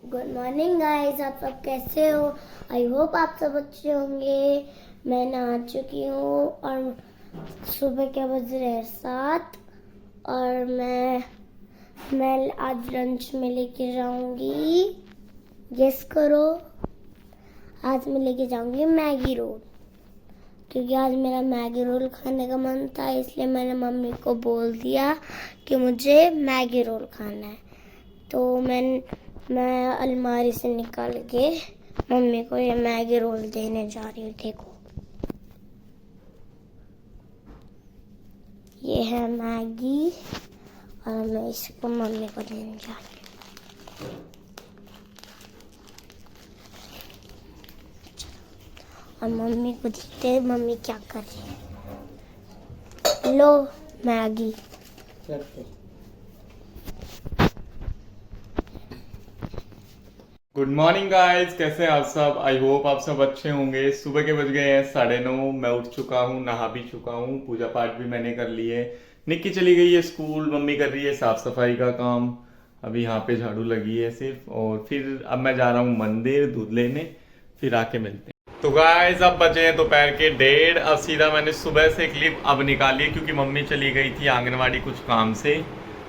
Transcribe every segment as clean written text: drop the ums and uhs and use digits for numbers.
Good morning guys, आप सब कैसे हो? आई होप आप सब अच्छे होंगे। मैं नहा चुकी हूँ और सुबह के बज रहे हैं 7 और मैं आज लंच में लेके जाऊंगी। गेस करो, आज मैं लेके जाऊंगी मैगी रोल, क्योंकि आज मेरा मैगी रोल खाने का मन था, इसलिए मैंने मम्मी को बोल दिया कि मुझे मैगी रोल खाना है। तो मैं अलमारी से निकाल के मम्मी को ये मैगी रोल देने जा रही हूँ। देखो, ये है मैगी और मैं इसको मम्मी को देने जा रही हूँ। और मम्मी को देखते हैं मम्मी क्या कर रही है। लो मैगी। गुड मॉर्निंग गाइस, कैसे हैं आप सब? आई होप आप सब अच्छे होंगे। सुबह के बज गए हैं 9:30। मैं उठ चुका हूँ, नहा भी चुका हूँ, पूजा पाठ भी मैंने कर ली है। निक्की चली गई है स्कूल, मम्मी कर रही है साफ सफाई का काम। अभी यहाँ पे झाड़ू लगी है सिर्फ, और फिर अब मैं जा रहा हूँ मंदिर दूध लेने, फिर आके मिलते हैं। तो गाइस अब बचे हैं दोपहर के 1:30। अब सीधा मैंने सुबह से क्लिप अब निकाली है, क्योंकि मम्मी चली गई थी आंगनवाड़ी कुछ काम से।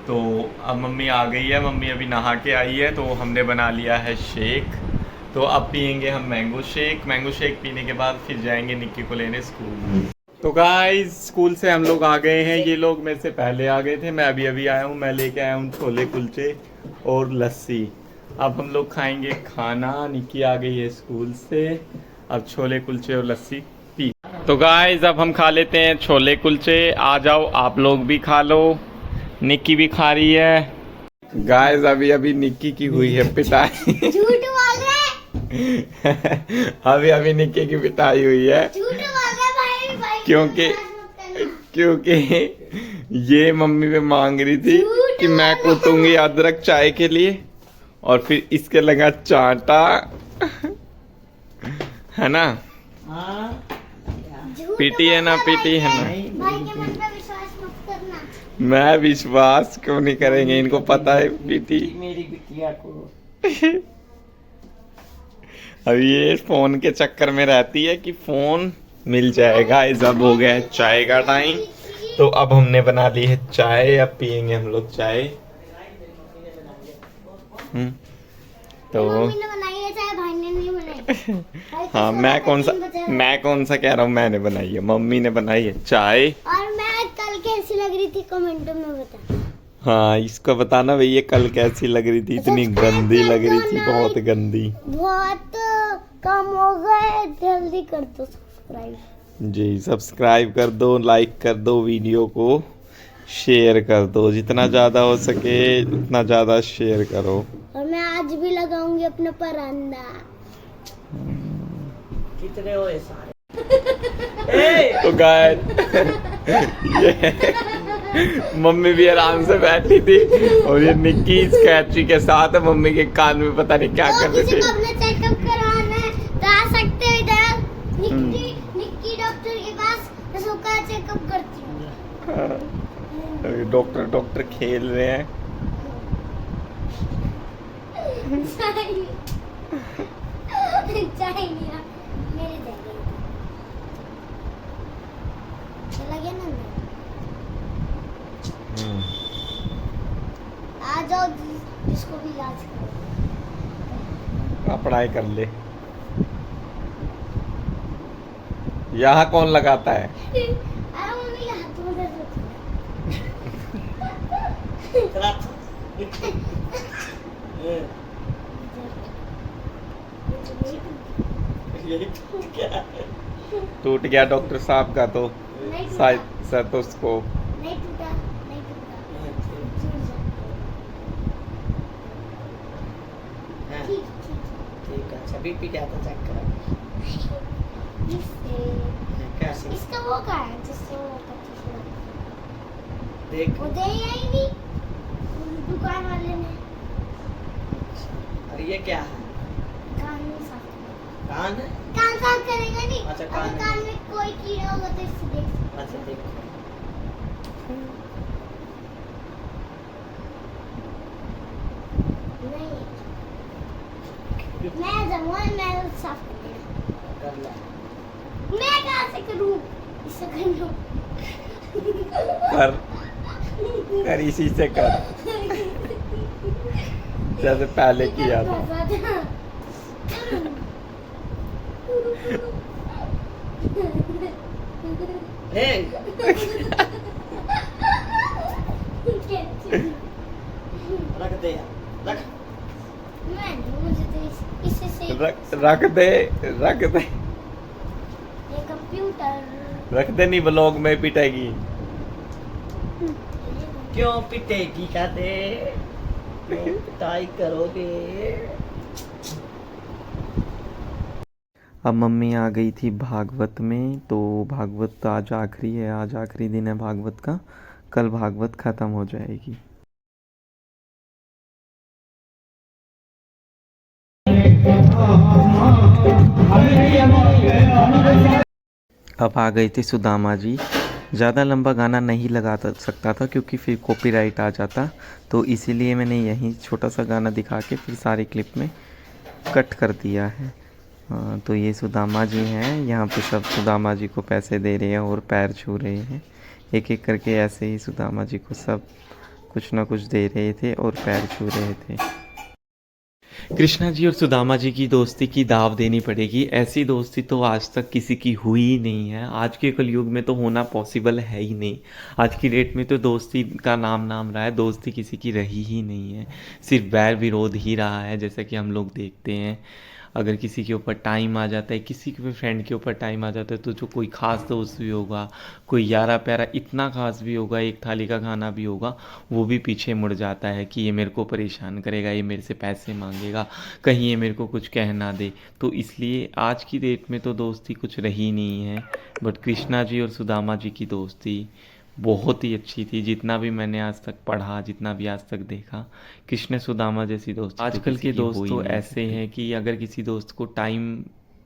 तो अब मम्मी आ गई है, मम्मी अभी नहा के आई है, तो हमने बना लिया है शेक। तो अब पियेंगे हम मैंगो शेक। मैंगो शेक पीने के बाद फिर जाएंगे निक्की को लेने स्कूल। तो गाइस स्कूल से हम लोग आ गए हैं, ये लोग मेरे से पहले आ गए थे, मैं अभी अभी आया हूँ। मैं लेके आया हूँ छोले कुलचे और लस्सी। अब हम लोग खाएंगे खाना, निक्की आ गई है स्कूल से। अब छोले कुलचे और लस्सी पी। तो गाइस अब हम खा लेते हैं छोले कुलचे। आ जाओ आप लोग भी खा लो, निक्की भी खा रही है। गाइस अभी अभी निक्की की हुई है पिटाई। झूठ बोल रहे, अभी अभी निक्की की पिटाई हुई है, झूठ बोल रहे भाई। क्योंकि ये मम्मी पे मांग रही थी कि मैं कूटूंगी अदरक चाय के लिए, और फिर इसके लगा चांटा। है ना? पीटी है ना, पीटी है ना। भाई के मन पे विश्वास मत करना। मैं विश्वास क्यों नहीं करेंगे, इनको पता है पीटी मेरी बिटिया को। अब ये फोन के चक्कर में रहती है कि फोन मिल जाएगा। इस अब हो गया है चाय का टाइम, तो अब हमने बना ली है चाय, अब पियेंगे हम लोग चाय। तो मम्मी ने बनाई है चाय, भाई ने नहीं बनाई। भाई को हाँ, सुबह मैं के कौन 3 बजे सा कह रहा हूँ, मैंने बनाई है, मम्मी ने बनाई है चाय। और मैं कल कैसी लग रही थी कमेंटों में बता। हाँ, इसको बताना भैया कल कैसी लग रही थी। इतनी गंदी लग रही थी, बहुत गंदी। बहुत कम हो गए, जल्दी कर दो सब्सक्राइब। जी सब्सक्राइब कर दो, लाइक कर दो, वीडियो को शेयर कर दो, जितना ज़्यादा हो सके उतना ज़्यादा शेयर करो। और मैं आज भी लगाऊंगी अपना परांदा। कितने हुए सारे? तो गाइस मम्मी भी आराम से बैठी थी, और ये निक्की स्कैची के साथ मम्मी के कान में पता नहीं क्या कर रही किसी को थी। अपना चेकअप करवाना है तो आ सकते हो इधर निक्की डॉक्टर के पास। मैं सबका चेकअप करती हूँ। डॉक्टर खेल रहे हैं। चाय नहीं आ, मेरे जगह चला गया ना अंदर। आ जाओ, जिसको भी इलाज करो। पढ़ाई कर ले। यहाँ कौन लगाता है? अरे मम्मी के हाथ में दर्द होता यही तो क्या है? टूट गया डॉक्टर साहब का तो है। नहीं टूटा, शायद स्टेथोस्कोप। नहीं टूटा, नहीं टूटा। हाँ, ठीक ठीक। ठीक है। अच्छा बीपी क्या था, चेक करा? कैसे इसका वो का है जिससे वो 25 देख? वो दे ही नहीं दुकान वाले ने। और ये क्या है? कान में साफ करेगा। कान है? कान साफ करेगा नहीं। अच्छा, अगर कान कान में कोई कीड़ा होगा तो इससे देख सकते हो। अच्छा देखो। नहीं मैं जाऊंगा, मैं साफ कर देना। कर ले। मैं कहाँ से करूँ? इससे कर लो। कर इसी से कर, जैसे पहले किया था। ए, रख दे यार, रख। मैं नहीं, मुझे तो इससे से रख दे। ये कंप्यूटर। रख दे, नहीं ब्लॉग में पिटेगी। क्यों पिटेगी का दे? क्यों पिटाई करोगे? अब मम्मी आ गई थी भागवत में, तो भागवत आज आखिरी है, आज आखिरी दिन है भागवत का, कल भागवत खत्म हो जाएगी। अब आ गए थे सुदामा जी। ज़्यादा लंबा गाना नहीं लगा सकता था क्योंकि फिर कॉपीराइट आ जाता, तो इसीलिए मैंने यहीं छोटा सा गाना दिखा के फिर सारी क्लिप में कट कर दिया है। तो ये सुदामा जी हैं, यहाँ पे सब सुदामा जी को पैसे दे रहे हैं और पैर छू रहे हैं। एक एक करके ऐसे ही सुदामा जी को सब कुछ ना कुछ दे रहे थे और पैर छू रहे थे। कृष्णा जी और सुदामा जी की दोस्ती की दाव देनी पड़ेगी। ऐसी दोस्ती तो आज तक किसी की हुई ही नहीं है, आज के कलयुग में तो होना पॉसिबल है ही नहीं। आज की डेट में तो दोस्ती का नाम रहा है, दोस्ती किसी की रही ही नहीं है, सिर्फ बैर विरोध ही रहा है। जैसा कि हम लोग देखते हैं, अगर किसी के ऊपर टाइम आ जाता है, किसी के भी फ्रेंड के ऊपर टाइम आ जाता है, तो जो कोई ख़ास दोस्त भी होगा, कोई यारा प्यारा इतना ख़ास भी होगा, एक थाली का खाना भी होगा, वो भी पीछे मुड़ जाता है कि ये मेरे को परेशान करेगा, ये मेरे से पैसे मांगेगा, कहीं ये मेरे को कुछ कह ना दे। तो इसलिए आज की डेट में तो दोस्ती कुछ रही नहीं है। बट कृष्णा जी और सुदामा जी की दोस्ती बहुत ही अच्छी थी। जितना भी मैंने आज तक पढ़ा, जितना भी आज तक देखा, कृष्ण सुदामा जैसी दोस्त आजकल के दोस्त तो ऐसे हैं कि अगर किसी दोस्त को टाइम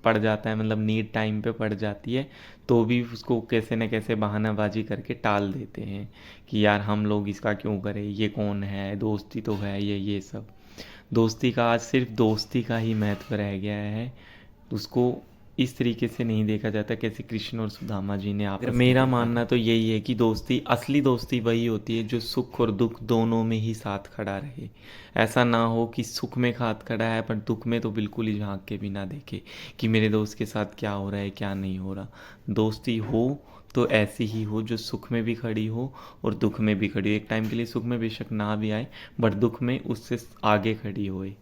पड़ जाता है, मतलब नीड टाइम पे पड़ जाती है, तो भी उसको कैसे न कैसे बहानाबाजी करके टाल देते हैं कि यार हम लोग इसका क्यों करें, ये कौन है, दोस्ती तो है ये सब। दोस्ती का आज सिर्फ दोस्ती का ही महत्व रह गया है, उसको इस तरीके से नहीं देखा जाता कैसे कृष्ण और सुदामा जी ने आपस में। मेरा मानना तो यही है कि दोस्ती, असली दोस्ती वही होती है जो सुख और दुख दोनों में ही साथ खड़ा रहे। ऐसा ना हो कि सुख में साथ खड़ा है पर दुख में तो बिल्कुल ही झांक के भी ना देखे कि मेरे दोस्त के साथ क्या हो रहा है क्या नहीं हो रहा। दोस्ती हो तो ऐसी ही हो जो सुख में भी खड़ी हो और दुख में भी खड़ी हो। एक टाइम के लिए सुख में बेशक ना भी आए बट दुख में उससे आगे खड़ी होए।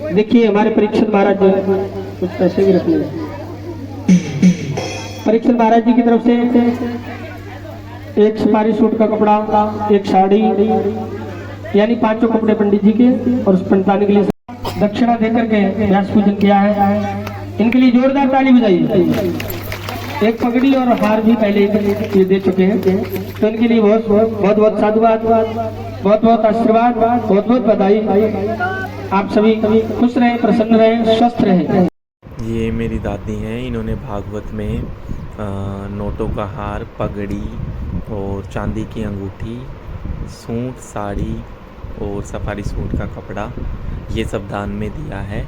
देखिए हमारे परीक्षित महाराज जो है कुछ पैसे भी रखने हैं। परीक्षित महाराज जी की तरफ से एक सुपारी सूट का कपड़ा, एक साड़ी, यानी 5 कपड़े पंडित जी के, और उस पंडितानी के लिए दक्षिणा देकर के व्यास पूजन किया है। इनके लिए जोरदार ताली बजाइए। एक पगड़ी और हार भी पहले ये दे चुके हैं, तो इनके लिए बहुत बहुत साधुवाद, बहुत बहुत आशीर्वाद, बहुत बहुत बधाई। आप सभी खुश रहें, प्रसन्न रहें, स्वस्थ रहें। ये मेरी दादी हैं, इन्होंने भागवत में नोटों का हार, पगड़ी और चांदी की अंगूठी, सूट, साड़ी और सफारी सूट का कपड़ा ये सब दान में दिया है।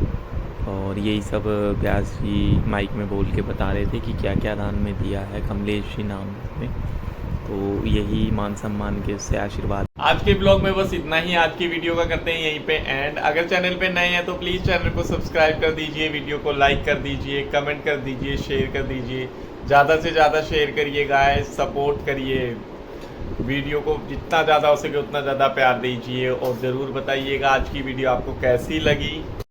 और यही सब व्यास जी माइक में बोल के बता रहे थे कि क्या क्या दान में दिया है कमलेश जी नाम में। तो यही मान सम्मान के उससे आशीर्वाद। आज के ब्लॉग में बस इतना ही। आज की वीडियो का करते हैं यहीं पे एंड। अगर चैनल पे नए हैं तो प्लीज़ चैनल को सब्सक्राइब कर दीजिए, वीडियो को लाइक कर दीजिए, कमेंट कर दीजिए, शेयर कर दीजिए, ज़्यादा से ज़्यादा शेयर करिए गाइस, सपोर्ट करिए, वीडियो को जितना ज़्यादा हो सके उतना ज़्यादा प्यार दीजिए और ज़रूर बताइएगा आज की वीडियो आपको कैसी लगी।